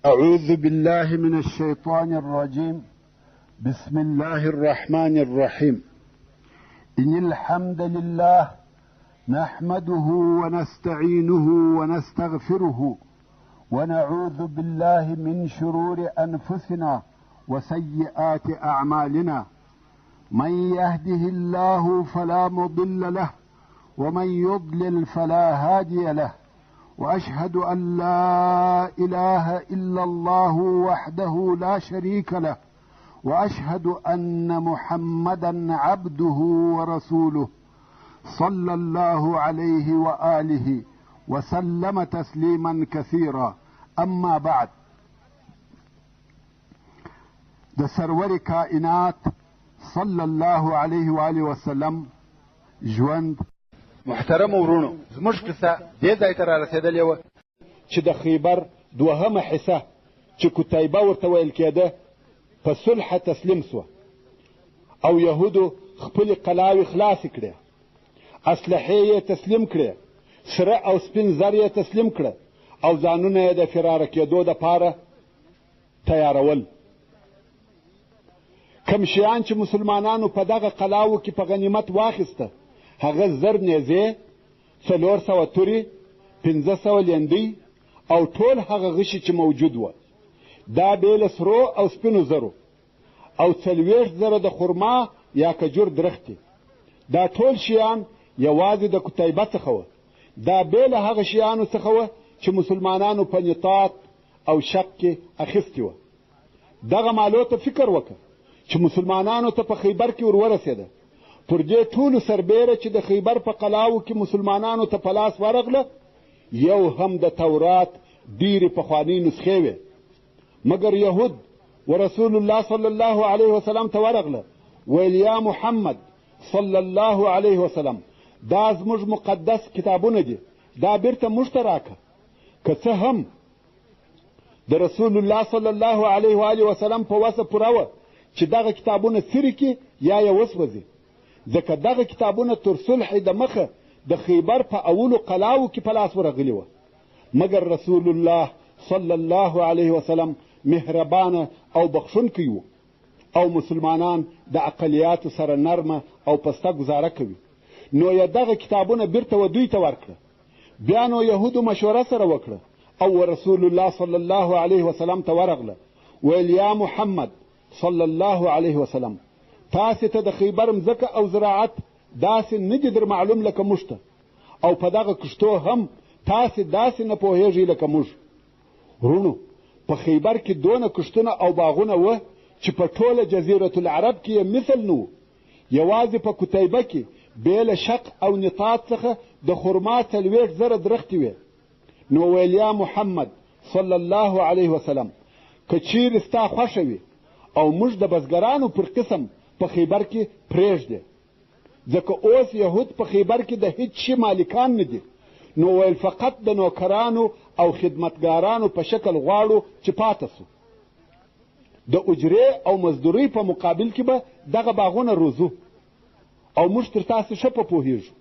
أعوذ بالله من الشيطان الرجيم. بسم الله الرحمن الرحيم. إن الحمد لله نحمده ونستعينه ونستغفره ونعوذ بالله من شرور أنفسنا وسيئات أعمالنا. من يهده الله فلا مضل له ومن يضلل فلا هادي له، وأشهد أن لا إله إلا الله وحده لا شريك له، وأشهد أن محمدا عبده ورسوله صلى الله عليه وآله وسلم تسليما كثيرا. أما بعد، د سرور کائنات صلی الله علیه و آله وسلم ژوند. محترم ورونو، زموږ قصه دې ځای ته رارسېدلې وه چې د خیبر دوهمه حصه چې کتیبه ورته ویل کېده په صلح تسلیم سوه او یهودو خپلې قلاوې خلاصې کړې، اسلحې یې تسلیم کړې، سره او سپین زر یې تسلیم کړه او ځانونه یې د فراره کېدو دپاره تیارول. کم شیان چې مسلمانانو په دغه قلاوو کې په غنیمت واخیسته هغه 1000 نیزې، 400 تورې، 500 لیندۍ او ټول هغه غشي چې موجود وه، دا بې له سرو او سپینو زرو او 40,000 د خرما یا کجور درختې. دا ټول شیان یوازې د کتیبه څخه وه. دا بې له هغه شیانو څخه وه چې مسلمانانو په نطاق او شک کې اخیستې وه. دغه مالو ته فکر وکړه چې مسلمانانو ته په خیبر کې ورورسېده. پر دې ټولو سربیره چې د خیبر په قلاو کې مسلمانانو ته په لاس ورغله، یو هم د تورات ډېرې پخوانۍ نسخې وې، مګر یهود ورسول الله صلی الله علیه وسلم ته ورغله، ویل یا محمد صلی الله علیه وسلم، دا زموږ مقدس کتابونه دي، دا بیرته موږ ته راکړه. که څه هم د رسول الله صلی الله علیه و آله وسلم په وسه پوره وه چې دغه کتابونه څرې کړي یا یې وسوځي، ځکه دغه کتابونه تر صلح د مخه د خیبر په اولو قلاو کې په لاس ورغلي وه، مګر رسول الله صلی الله علیه وسلم مهربانه او بخښونکی و او مسلمانان د اقلیاتو سره نرمه او پسته ګزاره کوي. نو یې دغه کتابونه بیرته و دوی ته ورکړه. بیا نو یهودو مشوره سره وکړه او رسول الله صلی الله علیه وسلم ته ورغله، ویل یا محمد صلی الله علیه وسلم، تاسې ته د خیبر مځکه او زراعت داسې نه دي در معلوم لکه موږ ته، او په دغه کښتو هم تاسې داسې نه پوهېږئ لکه موږ. ورونو، په خیبر کې دونه کښتونه او باغونه وه چې په ټوله جزیرة العرب کې یې مثل نه و. یوازې په کتیبه کې بې له شق او نطاق څخه د خرما 40,000 درختې وې. نو ویل یا محمد صلی الله علیه وسلم، که چیرې ستا خوښه وي او موږ د بزګرانو پر قسم په خیبر کې پرېږدې، ځکه اوس یهود په خیبر کې د هیڅ شي مالکان نه دي. نو ویل فقط د نوکرانو او خدمتګارانو په شکل غواړو چې پاته سو. د اجرې او مزدورۍ په مقابل کې به دغه باغونه روزو او موږ تر تاسې ښه په پوهېږو.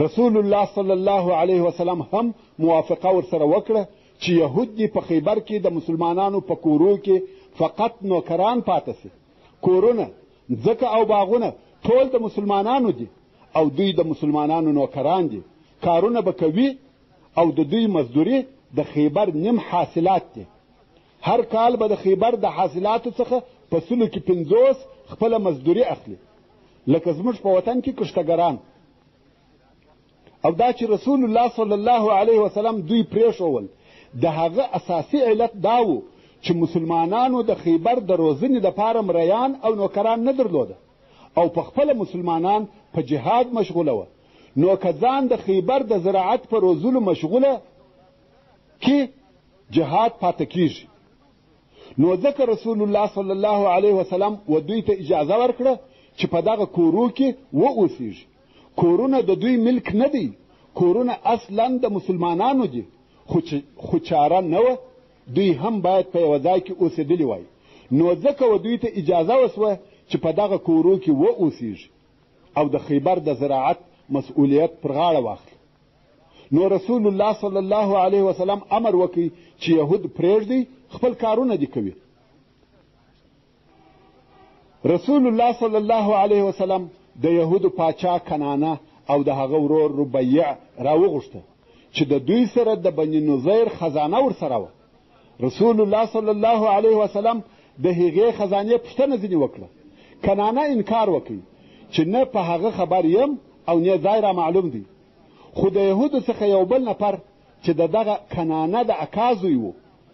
رسول الله صلی الله علیه وسلم هم موافقه ورسره وکړه چې یهود دي په خیبر کې د مسلمانانو په کورو کې فقط نوکران پاته سي. کورونه، ځمکه او باغونه ټول د مسلمانانو دي او دوی د مسلمانانو نوکران دي. کارونه به کوي او د دوی مزدوري د خیبر نیم حاصلات دي. هر کال به د خیبر د حاصلاتو څخه په 100 کې 50 خپله مزدوري اخلي، لکه زموږ په وطن کې کښتګران. او دا چې رسول الله صلی الله علیه وسلم دوی پرېښول، د هغه اساسي علت دا و چې مسلمانانو د خیبر د روزنې دپاره مریان او نوکران نه درلوده او په خپله مسلمانان په جهاد مشغوله وه. نو که ځان د خیبر د زراعت په روزلو مشغوله کې جهاد پاته کیږي، نو ځکه رسول الله صلی الله علیه وسلم و دوی ته اجازه ورکړه چې په دغه کورو کې واوسیږي. کورونه د دوی ملک نه دی، کورونه اصلا د مسلمانانو دي، خو چاره نه وه، دوی هم باید په یوه ځای کې اوسېدلي وای. نو ځکه و دوی ته اجازه وسوه چې په دغه کورو کې واوسیږي او د خیبر د زراعت مسؤلیت پر غاړه واخلي. نو رسول الله صلی الله علیه وسلم امر وکړي چې یهود پرېږدي خپل کارونه دي کوي. رسول الله صلی الله علیه وسلم د یهودو پاچا کنانه او د هغه ورور ربیع راوغوښته چې د دوی سره د بني نظیر خزانه ورسره وه. رسول الله صلی الله علیه وسلم د هغې خزانې پوښتنه ځینې وکړه. کنانه انکار وکړي چې نه په هغه خبر یم او نه ځای را معلوم دی. خو د یهودو څخه یو بل نفر چې د دغه کنانه د اکا زوی و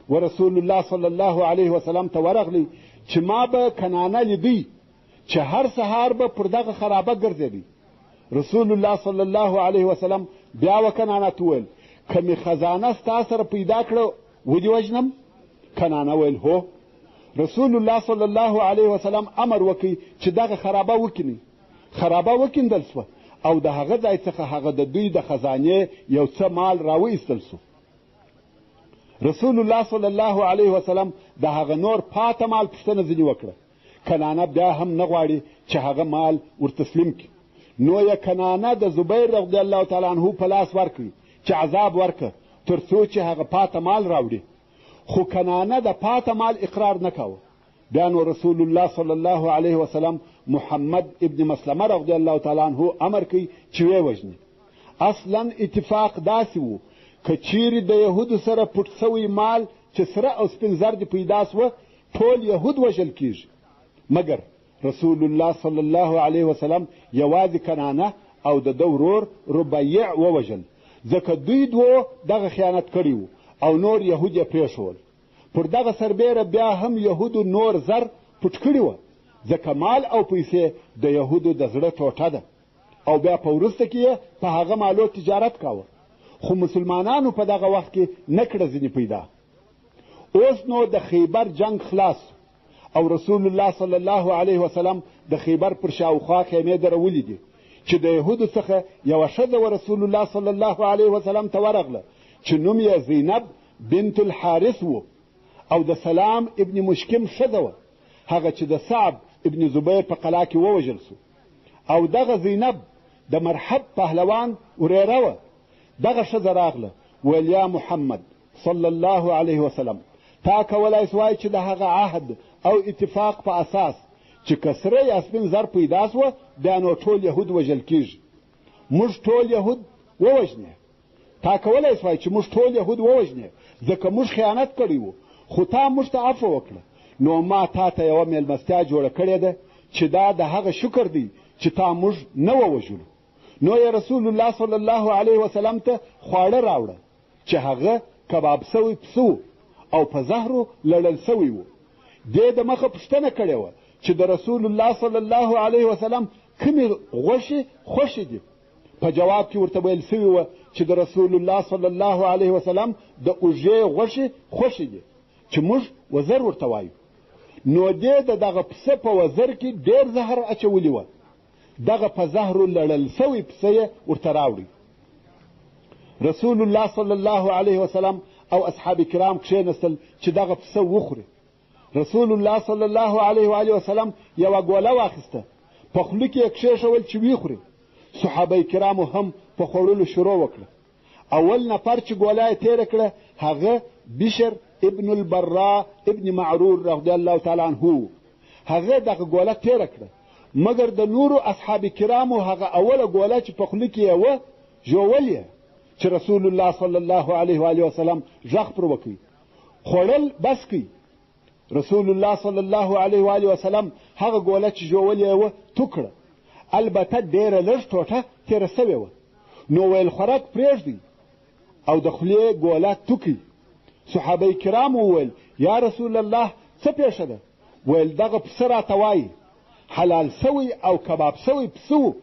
ورسول الله صلی الله علیه وسلم ته ورغلی چې ما به کنانه لیدی چې هر سهار به پر دغه خرابه ګرځېدی. رسول الله صلی الله علیه وسلم بیا و کنانه ته وویل که مې خزانه ستا سره پیدا کړه ودې وژنم؟ کنانه ویل هو. رسول الله صلی الله علیه وسلم امر وکړي چې دغه خرابه وکیني. خرابه وکیندل سوه او د هغه ځای څخه هغه د دوی د خزانې یو څه مال راوایستل سو. رسول الله صلی الله علیه وسلم د هغه نور پاته مال پوښتنه ځینې وکړه. کنانه بیا هم نه غواړي چې هغه مال ورتسلیم کړي. نو یې کنانه د زبیر رضی الله تعالی عنه په لاس ورکړي چې عذاب ورکړه تر څو چې هغه پاته مال راوړي. خو کنانه د پاته مال اقرار نه کاوه. بیا نو رسول الله صلی الله علیه وسلم محمد ابن مسلمه رضی الله تعالی عنه امر کوي چې ویې وژني. اصلا اتفاق داسې و که چیرې د یهودو سره پټ سوی مال چې سره او سپین زر دې پیدا سوه ټول یهود وژل کیږي. مګر رسول الله صلی الله علیه وسلم یوازې کنانه او د ده ورور ربیع ووژل ځکه دوی دوه دغه خیانت کړي وو او نور یهود یې پرېښول. پر دغه سربیره بیا هم یهودو نور زر پټ کړي وه ځکه مال او پیسې د یهودو د زړه ټوټه ده او بیا په وروسته کې یې په هغه مالو تجارت کاوه. خو مسلمانانو په دغه وخت کې نه کړه ځینې پیدا. اوس نو د خیبر جنگ خلاص او رسول الله صلی الله علیه وسلم د خیبر پر شاوخوا خیمې درولې دي چې د یهودو څخه یوه ښځه و رسول الله صلی الله علیه وسلم ته ورغله چې نوم یې زینب بنت الحارث و او د سلام ابن مشکم ښځه وه هغه چې د صعب ابن زبیر په قلا کې ووژل سو. او دغه زینب د مرحب پهلوان وریره وه. دغه ښځه راغله ویل یا محمد صلی الله علیه وسلم تا کولی سوای چې د هغه عهد او اتفاق په اساس چې که سره یا سپین زر پیدا سوه بیا نو ټول یهود وژل کیږي. موږ ټول یهود ووژنې. تا کولی سوای چې موږ ټول یهود ووژنې ځکه موږ خیانت کړی وو خو تا موږ ته عفو وکړه. نو ما تا ته یوه میلمستیا جوړه کړې ده چې دا د هغه شکر دی چې تا موږ نه ووژلو. نو یې رسول الله صلی الله علیه وسلم ته خواړه راوړه چې هغه کباب سوی پسه او په زهرو لړل سوی و. دې د مخه پوښتنه کړې وه چې د رسول الله صلی الله علیه وسلم کومې غوښې خوښې دي. په جواب کې ورته ویل سوي وه چې د رسول الله صلی الله علیه وسلم د اوږې غوښې خوښې دي چې موږ وزر ورته وایو. نو دې د دغه پسه په وزر کې ډېر زهر اچولي وه. دغه په زهرو لړل سوی پسه یې ورته راوړي. رسول الله صلی الله علیه وسلم او اصحاب کرام کښېنستل چې دغه پسه وخوري. رسول الله صلی الله علیه و آله وسلم یوه ګوله واخیسته په خوله کې یې کښېښول چې ویې خوري. صحابه کرامو هم په خوړلو شروع وکړه. اول نفر چې ګوله یې تېره کړه هغه بشر ابن البراء ابن معرور رضی الله تعالی عنه. هغه دغه ګوله تېره کړه مګر د نورو اصحاب کرامو هغه اوله ګوله چې په خوله کې یې وه ژوول یې چې رسول الله صلی الله علیه و آله وسلم غږ پر وکړي. خوړل بس کړي. رسول الله صلی الله علیه و آله وسلم هغه ګوله چې ژوول یې وه تو کړه. البته ډېره لږ ټوټه تېره سوې وه. نو ویل خوراک پرېږدئ او د خولې ګوله تو کړي. صحابه کرامو وویل یا رسول الله څه پېښه ده؟ ویل دغه پسه راته وایي حلال سوی او کباب سوی پسه و.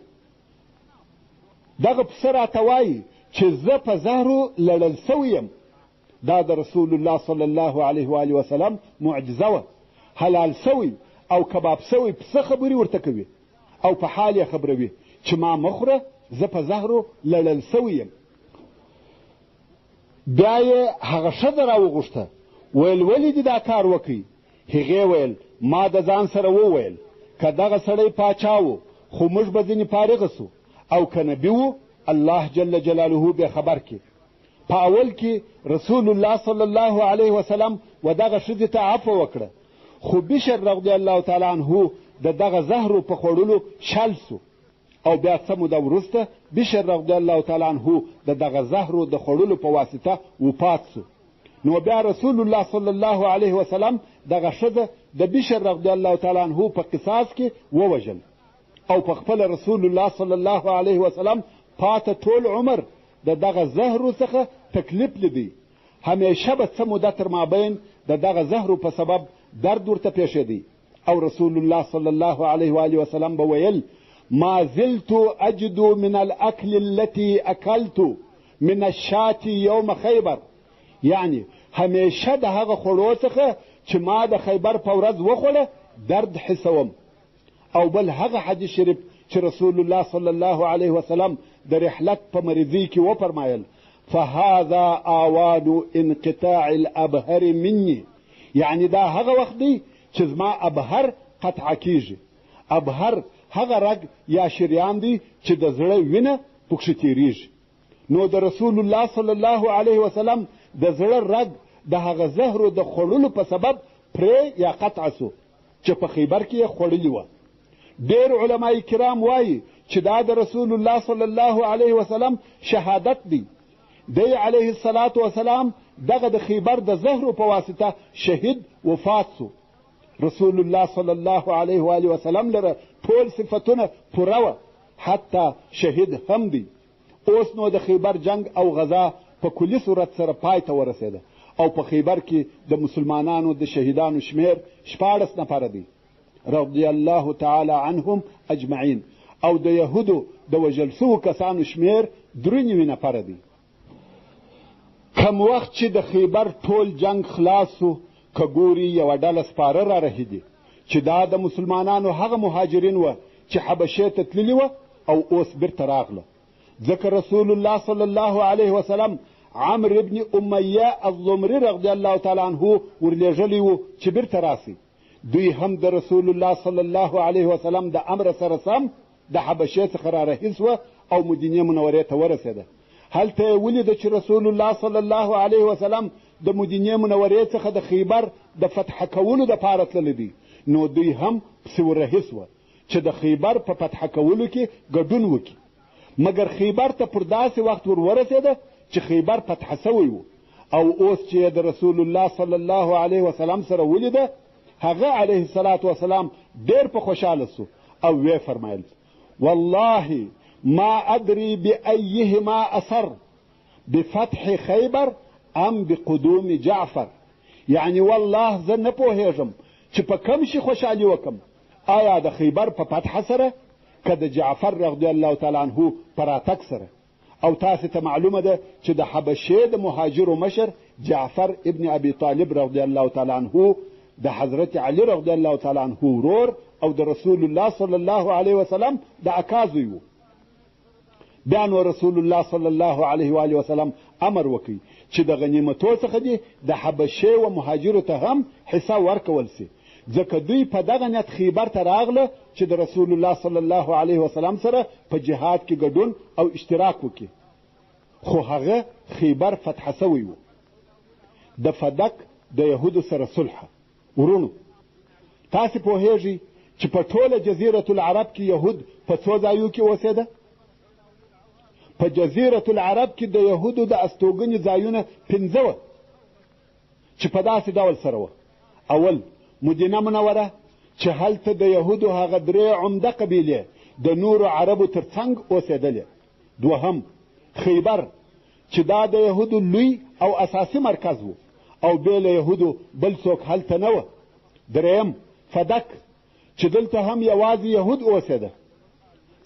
دغه پسه راته وایي چې زه په زهرو لړل سوی یم. دا د رسول الله صلی الله علیه و آله وسلم معجزه وه. حلال سوی او کباب سوی پسه خبرې ورته کوي او په حال یې خبروي چې ما مخوره زه په زهرو لړل سوی یم. بیا یې هغه ښځه راوغوښته ویل ولې دې دا کار وکړي؟ هغې ویل ما د ځان سره وویل که دغه سړی پاچا و خو موږ به ځینې فارغه سو او که نبي و الله جل جلاله به خبر کې. په اول کې رسول الله صلی الله علیه وسلم و دغه ښځې ته عفو وکړه، خو بشر رضی الله تعالی عنه د دغه زهرو په خوړلو شل سو او بیا څه موده وروسته بشر رضی الله تعالی عنه د دغه زهرو د خوړلو په واسطه وفات سو. نو بیا رسول الله صلی الله علیه وسلم دغه ښځه د بشر رضی الله تعالی عنه په قصاص کې ووژل او په خپل رسول الله صلی الله علیه وسلم پاته ټول عمر د دغه زهرو څخه تکلیف لیدی. همیشه به څه موده تر مابین د دغه زهرو په سبب درد ورته پیښېدی او رسول الله صلی الله علیه و آله وسلم به ویل ما زلت اجد من الاکل التي اکلت من الشاة یوم خیبر، یعنی همیشه د هغه خوړو څخه چې ما د خیبر په ورځ وخوړه درد حسوم. او بل هغه حدیث شریف چې رسول الله صلی الله علیه وسلم د رحلت په مریضۍ کې وفرمایل فهذا آوان انقطاع الابهر مني، یعنی دا هغه وخت دی چې زما ابهر قطع کیږي. ابهر هغه رګ یا شریان دی چې د زړه وینه پکښې تیریږي. نو د رسول الله صلی الله علیه وسلم د زړه رګ د هغه زهرو د خوړلو په سبب پرې یا قطع سو چې په خیبر کې یې خوړلي وه. ډېر علمای کرام وایي چې دا د رسول الله صلی الله علیه وسلم شهادت دی. دی علیه الصلاة وسلام دغه د خیبر د زهرو په واسطه شهید وفات سو. رسول الله صلی الله علیه و آله وسلم لره ټول صفتونه پوره وه، حتی شهید هم دی. اوس نو د خیبر جنگ او غزا په کلي صورت سره پای ته ورسېده او په خیبر کې د مسلمانانو د شهیدانو شمیر 14 نفره دی رضی الله تعالی عنهم اجمعین، او د یهودو د وژل سوو کسانو شمیر 93 نفره دی. کم وخت چې د خیبر ټول جنگ خلاص سو که ګوري یوه ډله سپاره را رهیدي چې دا د مسلمانانو هغه مهاجرین وه چې حبشې ته تللي وه او اوس بیرته راغله. ځکه رسول الله صلی الله علیه وسلم عمرو ابن امیه الضمري رضی الله تعالی عنه ورلېږلی و چې بیرته راسي. دوی هم د رسول الله صلی الله علیه وسلم د امر سره سم د حبشې څخه را رهي سوه او مدینې منورې ته ورسېده. هلته یې ولیده چې رسول الله صلی الله علیه وسلم د مدینې منورې څخه د خیبر د فتح کولو دپاره تللی دی. نو دوی هم پسې وررهي سوه چې د خیبر په فتح کولو کې ګډون وکړي. مګر خیبر ته پر داسې وخت ورورسېده چې خیبر فتح سوی و او اوس چې د رسول الله صلی الله علیه وسلم سره ولیده هغه علیه الصلاة وسلام ډېر په خوشحاله سو او وی فرمایل والله ما ادري بأيهما اثر بفتح خیبر ام بقدوم جعفر، یعنی والله زه نه پوهېږم چې په کم شي خوشحالي وکم، آیا د خیبر په فتح سره که د جعفر رضی الله تعالی عنه په راتګ سره. او تاسې ته معلومه ده چې د حبشې د مهاجرو مشر جعفر ابن ابي طالب رضی الله تعالی عنه د حضرت علی رضی الله تعالی عنه ورور او د رسول الله صلی الله علیه وسلم د اکا زوی و. بیا نو رسول الله صلی الله علیه و آله وسلم امر وکړي چې د غنیمتو څخه دې د حبشې و مهاجرو ته هم حصه ورکول سي، ځکه دوی په دغه نیت خیبر ته راغله چې د رسول الله صلی الله علیه وسلم سره په جهاد کې ګډون او اشتراک وکړي. خو هغه خیبر فتح سوی و. د فدک د یهودو سره صلح. ورونو تاسې پوهیږئ چې په ټوله جزیرة العرب کې یهود په څو ځایو کې اوسېده؟ په جزیرة العرب کې د یهودو د استوګنې ځایونه 5 وه چې په داسې ډول سره وه. اول مدینه منوره چې هلته د یهودو هغه 3 عمده قبیلې د نورو عربو تر څنګ اوسېدلې. دوهم خیبر چې دا د یهودو لوی او اساسي مرکز و او بې له یهودو بل څوک هلته نه وه. دریم فدک چې دلته هم یوازې یهود اوسېده.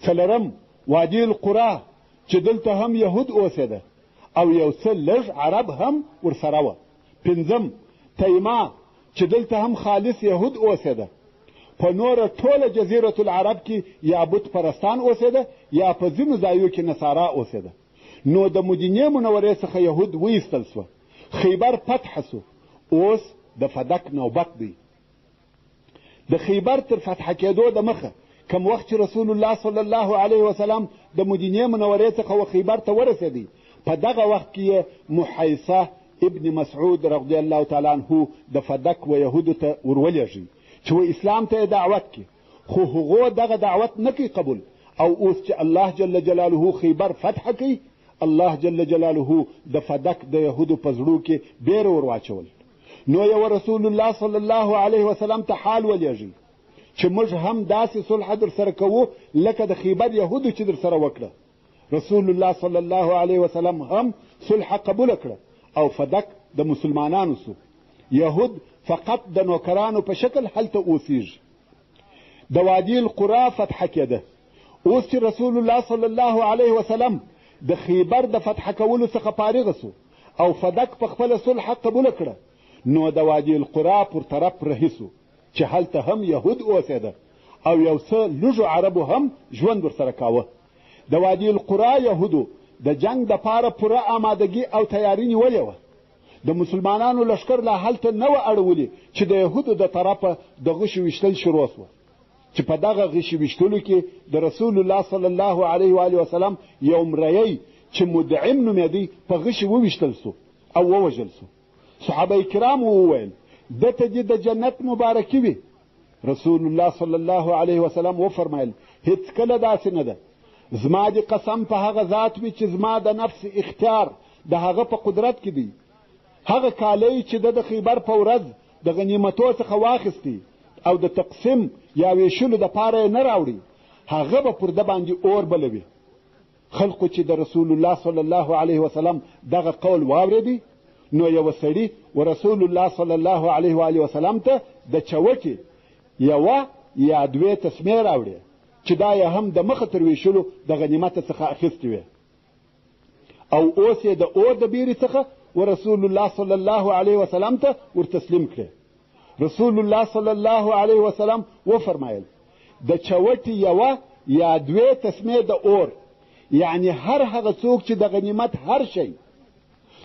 څلورم وادي القرا چې دلته هم یهود اوسېده او یو څه لږ عرب هم ورسره وه. پنځم تیما چې دلته هم خالص یهود اوسېده. په نوره ټوله جزیرة العرب کې یا بت پرستان اوسېده یا په ځینو ځایو کې نصارا اوسېده. نو د مدینې منورې څخه یهود وایستل سوه. خیبر فتح سو. اوس د فدک نوبت دی. د خیبر تر فتح کېدو د مخه کم وخت چې رسول الله صلی الله علیه وسلم د مدینې منورې څخه و خیبر ته ورسېدی، په دغه وخت کې یې محیصه ابن مسعود رضی الله تعالی عنه د فدک و یهودو ته ورولېږي چې و اسلام ته دعوت کړي، خو هغو دغه دعوت نه کوي قبول. او اوس چې الله جل جلاله خیبر فتح کوي، الله جل جلاله د فدک د یهودو په زړو کې بیره ور واچول. نو یو رسول الله صلی الله علیه وسلم ته حال ولېږي چې موږ هم داسې صلح در سره کوو لکه د خیبر یهودو چې در سره وکړه. رسول الله صلی الله علیه وسلم هم صلح قبول کړه او فدک د مسلمانانو سو. یهود فقط د نوکرانو په شکل هلته اوسیږي. د وادي القرا فتح کېده. اوس چې رسول الله صلی الله علیه وسلم د خیبر د فتح کولو څخه فارغ سو او فدک په خپله صلح قبول کړه، نو د وادي القرا پر طرف رهي سو چې هلته هم یهود اوسېده او یو څه لږو عربو هم ژوند ورسره کاوه. د وادي القرا یهودو د جنگ دپاره پوره آمادګي او تیاري نیولې وه. د مسلمانانو لښکر لا هلته نه وه اړولي چې د یهودو د طرفه د غشو ویشتل شروع سوه، چې په دغه غشو ویشتلو کې د رسول الله صلی الله علیه و آله وسلم یو مریی چې مدعم نومېدی په غشو وویشتل سو او ووژل سو. صحابه کرامو وویل دته دې د جنت مبارکي وي. رسول الله صلی الله علیه وسلم وفرمایل هیڅ کله داسې نه ده. زما دې قسم په هغه ذات وي چې زما د نفس اختیار د هغه په قدرت کې دی. هغه کالی چې د خیبر په ورځ د غنیمتو څخه واخیستی او د تقسیم یا ویشلو دپاره یې نه راوړي، هغه به پر ده باندې اور بلوي. خلقو چې د رسول الله صلی الله علیه وسلم دغه قول واورېدی، نو یو سړي و رسول الله صلی الله علیه و آله وسلم ته د چوکې یوه یا دوې تسمې راوړې چې دا یې هم د مخه تر ویشلو د غنیمت څخه اخیستې وې، او اوس یې د اور د بیرې څخه و رسول الله صلی الله علیه وسلم ته ور تسلیم کړې. رسول الله صلی الله علیه وسلم وفرمایل د چوټې یوه یا دوې تسمې د اور، یعنی هر هغه څوک چې د غنیمت هر شی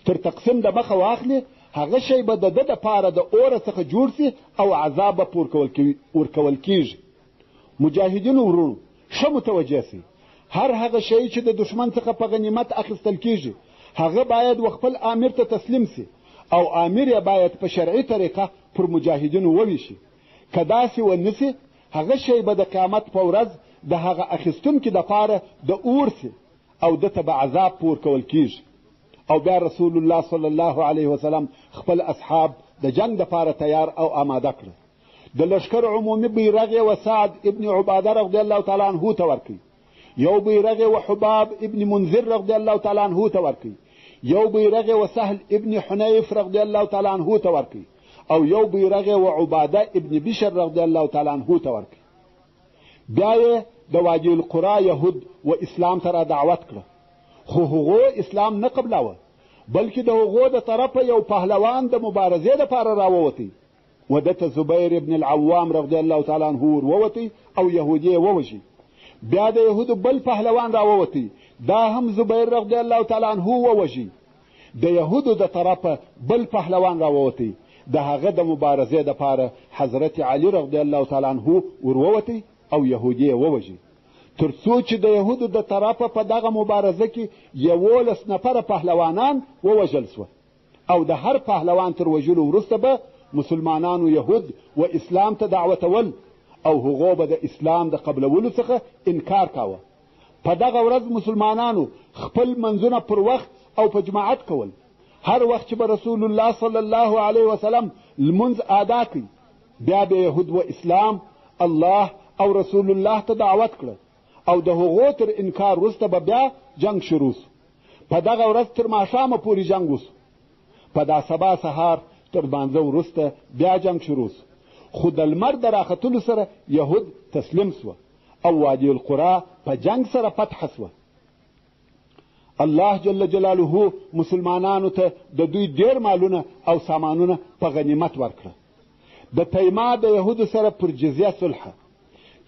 تر تقسیم د مخه واخلي، هغه شی به د ده دپاره د اوره څخه جوړ سي او عذاب به ورکول کیږي. مجاهدینو ورونو ښه متوجه سي، هر هغه شی چې د دشمن څخه په غنیمت اخیستل کیږي هغه باید و خپل امیر ته تسلیم سي او امیر یې باید په شرعي طریقه پر مجاهدینو وویشي. که داسې ونه سي، هغه شی به د قیامت په ورځ د هغه اخیستونکي دپاره د اور سي او ده ته به عذاب په ورکول کیږي. او بیا رسول الله صلی الله علیه وسلم خپل اصحاب د جنگ دپاره تیار او آماده کړه. د لښکر عمومي بیرغ یې و سعد ابن عباده رضی الله تعالی عنه ته ورکړي، یو بیرغ یې و حباب ابن منذر رضی الله تعالی عنه ته ورکړي، یو بیرغ یې و سهل ابن حنیف رضی الله تعالی عنه ته ورکړي، او یو بیرغ یې و عباده ابن بشر رضی الله تعالی عنه ته ورکړي. بیا یې د وادي القرا یهود و اسلام ته را دعوت کړه، خو هغو اسلام نه قبلاوه، بلکې د هغو د طرفه یو پهلوان د مبارزې دپاره راووتی و دته زبیر ابن العوام رضی الله تعالی عنه ور ووتی او یهودی یې ووژي. بیا د یهودو بل پهلوان راووتی، دا هم زبیر رضی الله تعالی عنه ووژي. د یهودو د طرفه بل پهلوان راووتی، د هغه د مبارزې دپاره حضرت علی رضی الله تعالی عنه ور ووتی او یهودی یې ووژي. تر څو چې د یهودو د طرفه په دغه مبارزه کې 11 نفره پهلوانان ووژل سوه، او د هر پهلوان تر وژلو وروسته به مسلمانانو یهود و اسلام ته دعوتول او هغو به د اسلام د قبلولو څخه انکار کاوه. په دغه ورځ مسلمانانو خپل منځونه پر وخت او په جماعت کول. هر وخت چې به رسول الله صلی الله علیه وسلم لمونځ ادا کړي، بیا به یهود و اسلام الله او رسول الله ته دعوت کړه، او د هغو تر انکار وروسته به بیا جنگ شروع سو. په دغه ورځ تر ماښامه پورې جنګ وسو. په دا سبا سهار تر لمانځه وروسته بیا جنگ شروع سو، خو د لمر د راختلو سره یهود تسلیم سوه او وادي القرا په جنگ سره فتح سوه. الله جل جلاله مسلمانانو ته د دوی ډیر مالونه او سامانونه په غنیمت ورکړه. د تیما د یهودو سره پر جزیه صلح.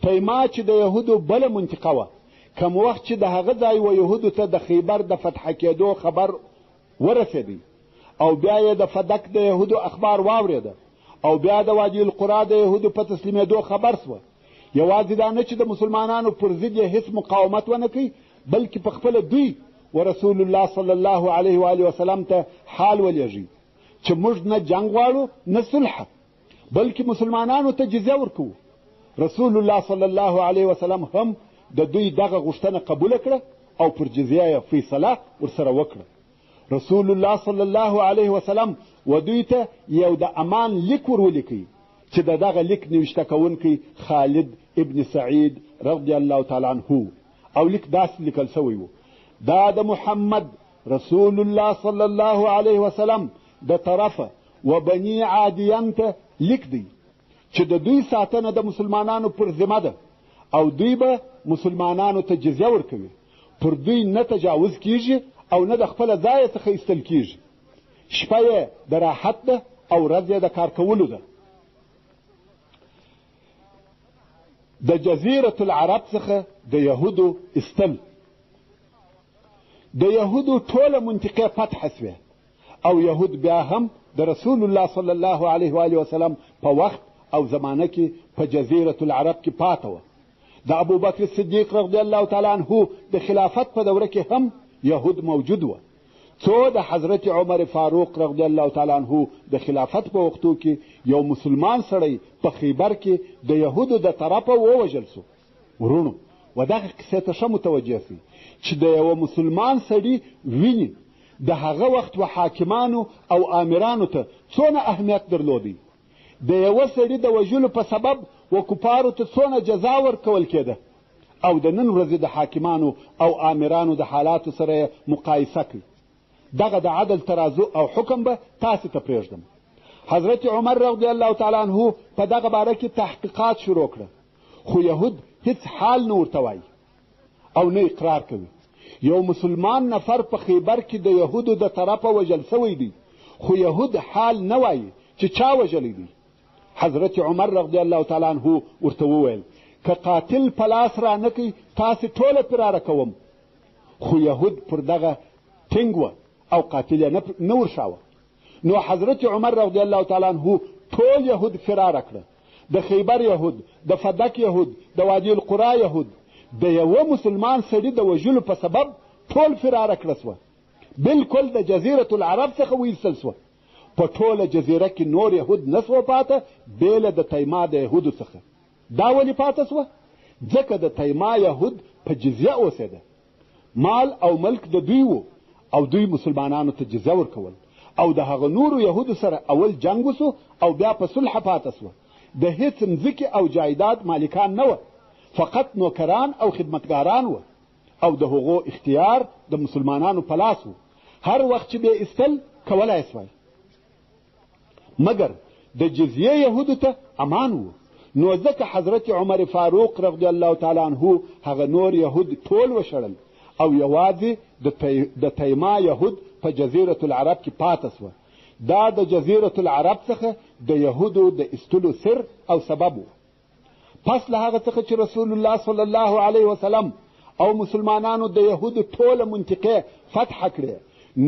تیما چې د یهودو بله منطقه وه، کم وخت چې د هغه ځای و یهودو ته د خیبر د فتح کېدو خبر ورسېدی او بیا یې د فدک د یهودو اخبار واورېده او بیا د وادي القرا د یهودو په تسلیمېدو خبر سوه، یوازې دا نه چې د مسلمانانو پر ضد یې هیڅ مقاومت ونه کوي، بلکې په خپله دوی ورسول الله صلی الله علیه و آله وسلم ته حال ولېږي چې موږ نه جنگ غواړو نه صلح، بلکې مسلمانانو ته جزیه ورکوو. رسول الله صلی الله علیه وسلم هم د دوی دغه غوښتنه قبوله کړه او پر جزیه یې فیصله ورسره وکړه. رسول الله صلی الله علیه وسلم و دوی ته یو د امان لیک ورولیکئ چې د دغه لیک نوشته کوونکی خالد ابن سعید رضی الله تعالی عنه، او لیک داسې لیکل سوی و: دا د محمد رسول الله صلی الله علیه وسلم د طرفه و بني عادیان ته لیک دی چې د دوی ساتنه د مسلمانانو پر ذمه ده او دوی به مسلمانانو ته جزیه ورکوي، پر دوی نه تجاوز کیږي او نه د خپله ځایه څخه ایستل کیږي. شپه یې د راحت ده او ورځ یې د کار کولو ده. د جزیرة العرب څخه د یهودو ایستل، د یهودو ټوله منطقه فتح سوه او یهود بیا هم د رسول الله صلی الله علیه و آله وسلم په وخت او زمانه کې په جزیرة العرب کې پاته وه. د ابوبکر صدیق رضی الله تعالی عنه د خلافت په دوره کې هم یهود موجود وه. څو د حضرت عمر فاروق رضی الله تعالی عنه د خلافت په وختو کې یو مسلمان سړی په خیبر کې د یهودو د طرفه ووژل سو. ورونو، و دغه کیسې ته ښه متوجه سئ چې د یوه مسلمان سړي وینې د هغه وخت و حاکمانو او آمرانو ته څونه اهمیت درلودی. د یوه سړي د وژلو په سبب و کفارو ته څونه جزا ورکول کېده، او د نن ورځې د حاکمانو او آمرانو د حالاتو سره مقایسه کړئ. دغه د عدل ترازو او حکم به تاسې ته پرېږدم. حضرت عمر رضی الله تعالی عنه په دغه باره کې تحقیقات شروع کړه، خو یهود هیڅ حال نه ورته وایي او نه اقرار کوي. یو مسلمان نفر په خیبر کې د یهودو د طرفه وژل سوی دی، خو یهود حال نه وایي چې چا وژلی دی. حضرت عمر رضی الله تعالی عنه ورته وویل: که قاتل په لاس را نه کوي تاسې ټوله فراره کوم. خو یهود پر دغه ټینګ وه او قاتل یې نه ورشاوه. نو حضرت عمر رضی الله تعالی عنه ټول یهود فراره کړه. د خیبر یهود، د فدک یهود، د وادي القرا یهود د یوه مسلمان سړي د وژلو په سبب ټول فراره کړه سوه. بالکل د جزیرة العرب څخه وایستل سوه. په ټوله جزیره کې نور یهود نه سوه پاته بیله د تیما د یهودو څخه. دا ولې پاته سوه؟ ځکه د تیما یهود په جزیه اوسېده، مال او ملک د دوی و او دوی مسلمانانو ته جزیه ورکول، او د هغه نورو یهودو سره اول جنګ وسو او بیا په صلح پاته سوه. د هیڅ مځکې او جایداد مالکان نه وه، فقط نوکران او خدمتګاران وه، او د هغو اختیار د مسلمانانو په لاس و. هر وخت چې بیا ایستل کولای سوای، مګر د جزیه یهودو ته امان و. نو ځکه حضرت عمر فاروق رضی الله تعالی عنه هغه نور یهود ټول وشړل او یوازې د تیما یهود په جزیرة العرب کې پاته سوه. دا د جزیرة العرب څخه د یهودو د ایستلو سر او سبب و. پس له هغه څخه چې رسول الله صلی الله علیه وسلم او مسلمانانو د یهودو ټوله منطقه فتح کړې،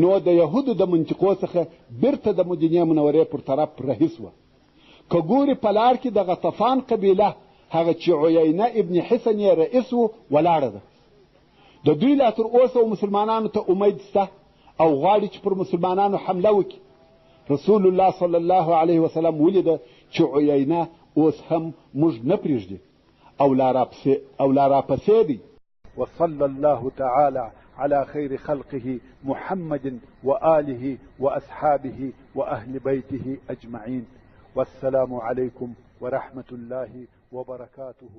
نو د یهودو د منطقو څخه بیرته د مدینې منورې پر طرف رهي سوه. که ګورې په لار کې د غطفان قبیله، هغه چې عیینه ابن حسن یې رئیس و، ولاړه ده. د دوی لا تر اوسه مسلمانانو ته امید شته او غواړي چې پر مسلمانانو حمله وکړي. رسول الله صلی الله علیه وسلم ولیده چې عیینه اوس هم موږ نه پرېږدي او لا راپسې دی. وصلى الله تعالى على خير خلقه محمد وآله وأصحابه وأهل بيته أجمعين. والسلام عليكم ورحمة الله وبركاته.